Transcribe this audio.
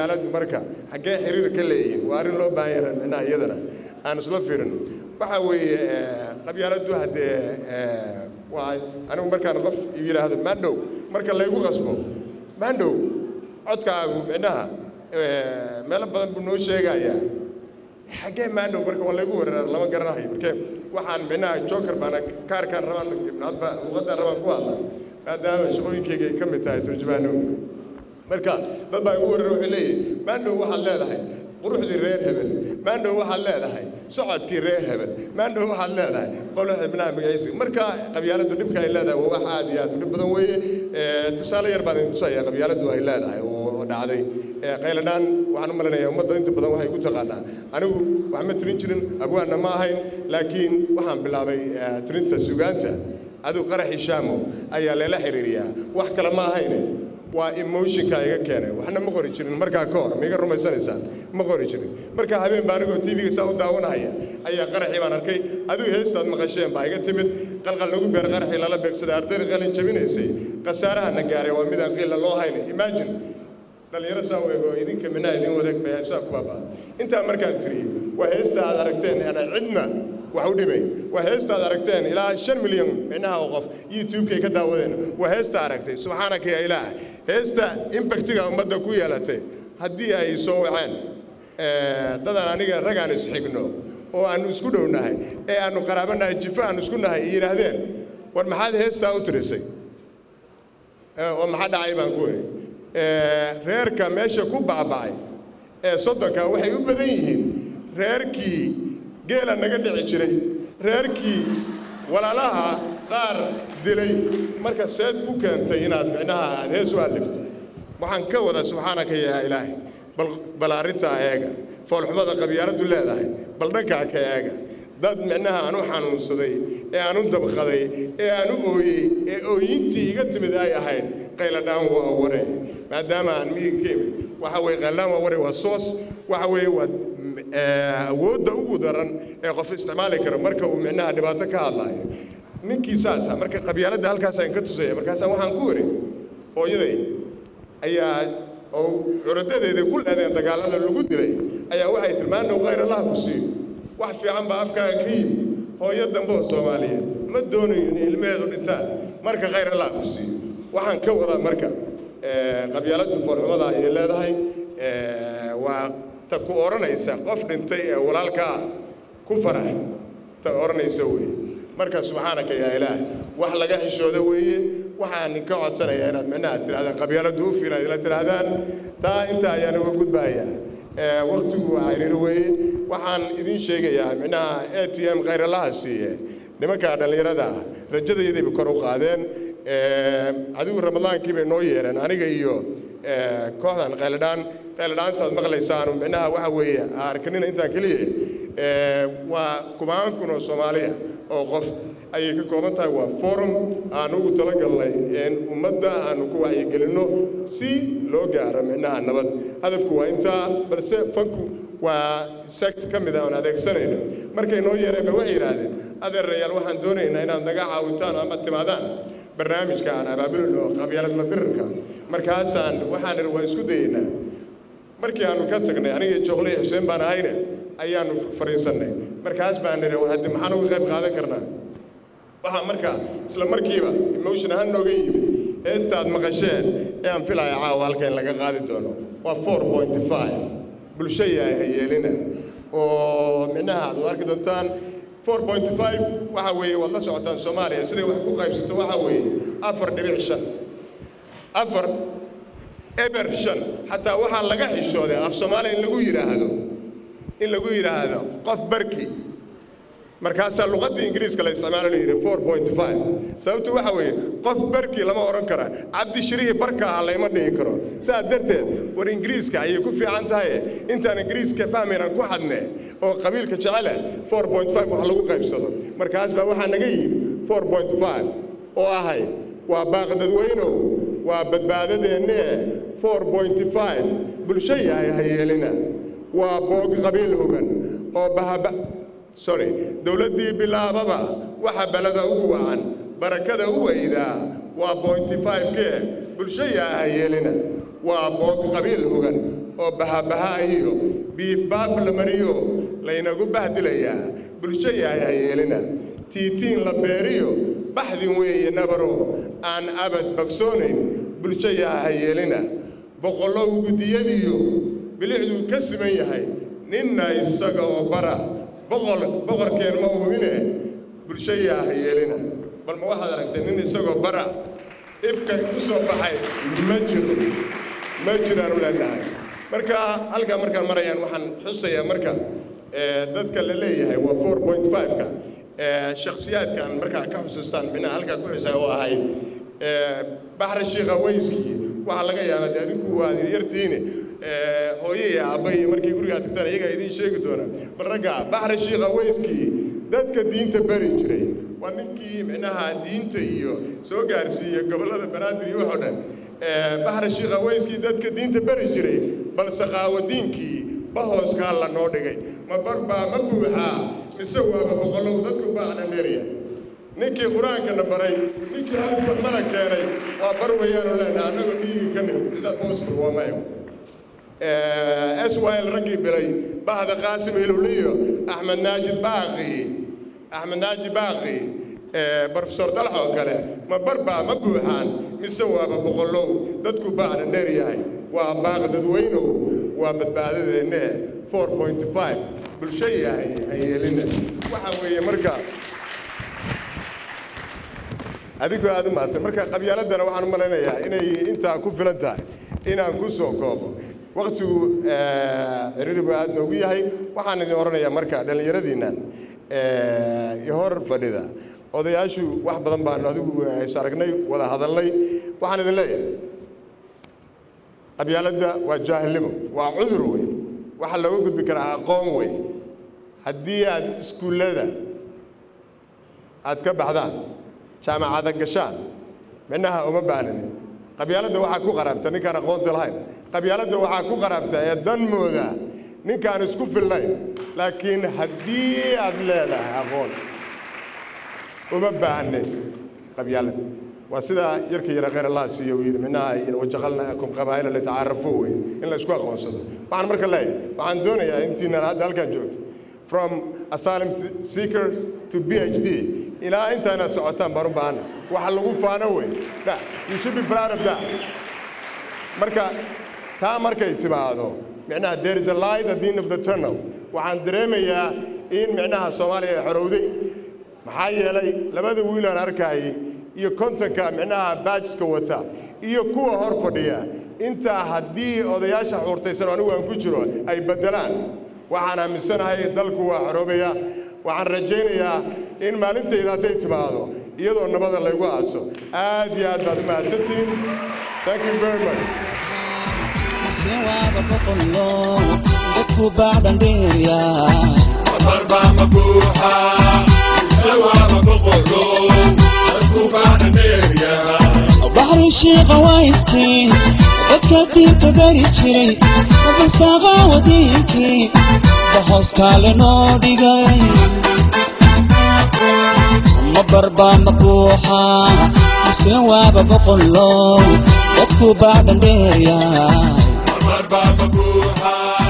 qabyaaladu marka xagee xiriir ka leeyihiin waa arrin loo baahan yahay macnaha iyadana aan isla fiirino waxa weeye qabyaaladu hadee waa anigu markaan qof yiraahdo maandhow marka laygu qasbo maandhow codkaagu macnaha meel badan buu noo sheegayaa xagee maandhow marka waa laygu wareeraa lama garanayo marka waxaan macnaha joker baan kaarkaan rabaan hadba luqadda rabaan ku hadlaa maadaama shaqooyinkayga ay ka mid tahay turjumaanow marka dad baa igu wareera waxay leeyihin maandhow waxaad leedahay quruxdii reer hebel maandhow waxaad leedahay socodkii reer hebel maandhow waxaad leedahay qolo xibnaha magaciisa marka qabyaaladu dhibka ay leedahay waa wax aad iyo aad u dhib badan weeye tusaale yar baan idin tusaya qabyaaladu ay leedahay oo dhacday qayladhaan waxaan u malinayaa ummadda inta badan waxay ku taqaanaa anigu wax ma tirin jirin abwaanna ma ahayn laakiin waxaan bilaabay tirinta sugaanta aduu qaraxi shaamo ayaa leela xiriiriyaa wax kale ma ahayne waa emotionka iga keenay waxna ma qori jirin markaa ka hor ma iga rumaysanaysaan ma qori jirin marka habeen baa anigoo tv-ga saa u daawanahaya ayaa qaraxii baan arkay aduu heestaad maqasheen baa iga timid qalqal lagu beer qaraxii lala beegsaday ardayda qalin jabinaysay khasaarahana gaaray waa midaan qiila loo hayna imagine dhalinyaro saa u ego idinka minaa idin wadaag bay haysaa ku baabaa intaa markaan tiriyey waa heesta aad aragteen ana cidna wax u dhimay waa heesta aad aragteen ilaa 5 milyan micnaha oo qof youtube-ka ka daawadeen waa heesta aragtay subxaanaka ya ilaah heesta impactiga ummadda ku yeelatay haddii ay soo waceen dadaan aniga ragaan isxigno oo aanu isku dhownahay ee aanu qaraabanahay jifa aanu isku nahay iyo yidhaahdeen war maxaad heestaa u tirisay oo maxaa dhacay baan ku iri reerka meesha ku baaba'ay ee soddonka waxay u badan yihiin reerkii geela naga dhici jiray reerkii walaalaha qaar dilay marka seed ku keentay inaad micnaha aad hees u alifto waxaan ka wada subxaanaka yaa ilaahay bal arrintaa eega foolxumada qabyaaladu leedahay bal dhankaa ka eega dad micnaha aanu xanuunsaday ee aanu dabqaday ee aanu ooyey ee ooyintii iga timid ay ahayd qayladhaan waa waree maadaama aan miyiga ka imid waxa weeye qayladhaan waa waree waa soos waxa weeye waa awoodda ugu daran ee qof isticmaali karo marka uu micnaha dhibaato ka hadlaayo ninkii saasa marka qabyaaladda halkaasaan ka tusaya markaasaan waxaan ku wari hooyaday ayaa oo curadadeeda ku leedeen dagaalada lagu dilay ayaa waxay tilmaanay khayr allah ku siiyo wax fiican baa afkaaga ka yimi hooyo dambe oo Soomaaliyeed ma doonayo in ilmeedu dhintaan marka khayr allah ku siiyo waxaan ka wadaa marka qabyaaladdu foolxumada ay leedahay waa ta ku oranaysa qof dhintay ee walaalka ku farax ta oranaysa weeye marka subxaanaka yaa ilaah wax laga xishoodo weeye waxaan ka codsanayaa inaad micnaha tirahdaan qabyaaladu u fiiran ila tirahdaan taa inta ayaan uga gudbayaa waqtigu waa ciriir weeye waxaan idin sheegayaa micnaha ATM khayr allah siiye nimanka dhalinyarada rajadayday kor u qaadeen adigu ramadaankii bay noo yeereen aniga iyo kooxdan qayladhaantaad maqlaysaan micnaha waxa weeye arkanina intaan keliya waa kumaan kun oo Soomaaliya oo qof ayay ka kooban tahay waa forum aan ugu talagalnay in ummadda aanu ku wacyigelinno si loo gaaro micnaha nabad hadafku waa intaa balse fanku waa sect ka mid ah aan adeegsanayno markay noo yeereen ba waxay yiraahdeen adeerayaal waxaan doonaynaa inaad naga caawintaan ama timaadaan barnaamijka aan abaabulno qabyaalad la dirirka markaasaan waxaan waa isku dayeynaa markii aanu ka tagnay aniga Jooqley Xuseen baan ahayna ayaanu fariisanay markaas baan niri war hadii maxaan uga qayb qaadan karnaa waxa marka isla markiiba emotion ahaan nooga yimid heestaad maqasheen ee aan filayo caawa halkan laga qaadi doono waa 4.5 bulshada ay yeelina oo micnaha aad arki doontaan 4.5 waxa weeye wada socotaan Soomaaliya sidii wax ku qaybsato waxa weeye 4.5 eber shan hatta waxa laga xishooday af Soomaaliya in lagu yiraahdo qof barki markaas luqadda Ingiriiska la isticmaalo yiri 4.5 sababtu waxa weeye qof barki lama oran kara Cabdi Shirihi barka lama dhigi karo saa darteed war Ingiriiska ay ku fiican tahay intaan Ingiriiska fahmayna ku xadnay oo qabiilka jecel 4.5 wax lagu qaybsado markaas baa waxa naga yimi 4.5 oo ahay waa baaqdad weyno waa badbaadadeena 4.5 bulshada ay yeelina waa boog qabiil hogan oo bahaba dawladii bilaababa waxa balada ugu wacan barakada u weyda waa 0.5 bulshada ay yeelina waa boog qabiil hogan oo bahabahaayo biif baaf la mariyo laynagu bahdilaya bulsho yahay yeelina tiitiin la beeriyo baxdin weeye nabaro aan abad bagsoonayn bulsho yahay yeelina boqolow gudiyadiyo bilicdu ka siman yahay ninna isaga oo bara boqorkeen ma hubine bulsho yahay yeelina bal ma waxaad aragtay nin isagoo bara ifka ku soo baxay ma jiraan uleenahay marka halka markaan marayaan waxaan xusayaa marka dadka la leeyahay waa 4.5ka shakhsiyaadkan markaa ka xusuustaan bina halka ku xisay oo ahayd Bahar Sheikh Awayski waxa laga yaabaa adigu waa yartiine hooyay aabay markii guriga tagtaan iyaga idin sheegi doona bal raga Bahar Sheikh Awayski dadka diinta bari jiray waa ninkii micnaha diinta iyo soo gaarsiiyay gobolada Banaadir iyo waxa dhan Bahar Sheikh Awayski dadka diinta bari jiray bal saqaawadiinkii bahooska la noo dhigay ma barba ma buuxa mise waa boqolow dadku baaxna dheeriya ninkii quraanka na baray ninkii halka mala keenay waa bar weeyaan oo leena anagu dhiigi kanay isaad moosul waa maayo SYL ragii bilay bahda Qaasim Iluliyo Ahmed Naaji Baaqi Professor Dalxo kale ma barba ma buuxaan mise waa boqolow dadku baaxna dheeriyahay waa baaq dadweyno waa badbaadadeena 4.5 bulsho yahay yeelina waxa weeye marka adigu aad u maatay marka qabyaaladana waxaan u maleynayaa inay inta ku filan tahay inaan ku soo koobo waqtigu ciriirigu aad noogu yahay waxaan idin oranayaa marka dhalinyaradiinnan iyo hor fadhida odayaashu wax badan baan adigu is aragnay wada hadalnay waxaan idin leeyahay qabyaaladda waa jaahilnimo waa cudur weyn waxa lagu gudbi karaa aqoon weyn haddii aad iskuullada aad ka baxdaan jaamacada gashaan micnaha uma baahnidin qabyaaladda waxaa ku qaraabta ninkaan aqoonta lahayn qabyaaladda waxaa ku qaraabta ee dan mooda ninkaan isku fillayn laakiin haddii aad leedahay aqoon uma baahnid qabyaalad waa sida yarka yara khayr Allah siiyo wiil micnaha wajaqalnaakum qabaa'ila litacaarafuu way in la isku aqoonsado waxaan marka leeyahay waxaan doonayaa intiina hadda halkan joogto from asylum seekers to PhD ilaa intaana socotaan baan u baahana waxa lagu faano way you should be proud of that marka taa markay timaado micnaha there is a light at the end of the tunnel waxaan dareemayaa in micnaha Soomaaliya ay xorowday maxaa yeelay labada wiil aan arkay iyo kontanka micnaha badgeska wata iyo kuwa hor fadhiya inta haddii odayaasha xurtaysan anigu aan ku jiro ay bedelaan waxaan aaminsanahay dalku waa xoroobaya waxaan rajaynayaa in maalintayda hadday timaado iyadoo nabada lagu aaso aad iyo aad baad u mahadsantihiin thank you very much سواب بقولو دكو بعد نديريا ضربة مبوحة سواب بقولو دكو بعد نديريا بحر الشيخ وايسكي دكتي تبري جري وبساغا وديكي بحوس كالنو ديغاي ضربة مبوحة سواب بقولو دكو بعد نديريا ضربة مبوحة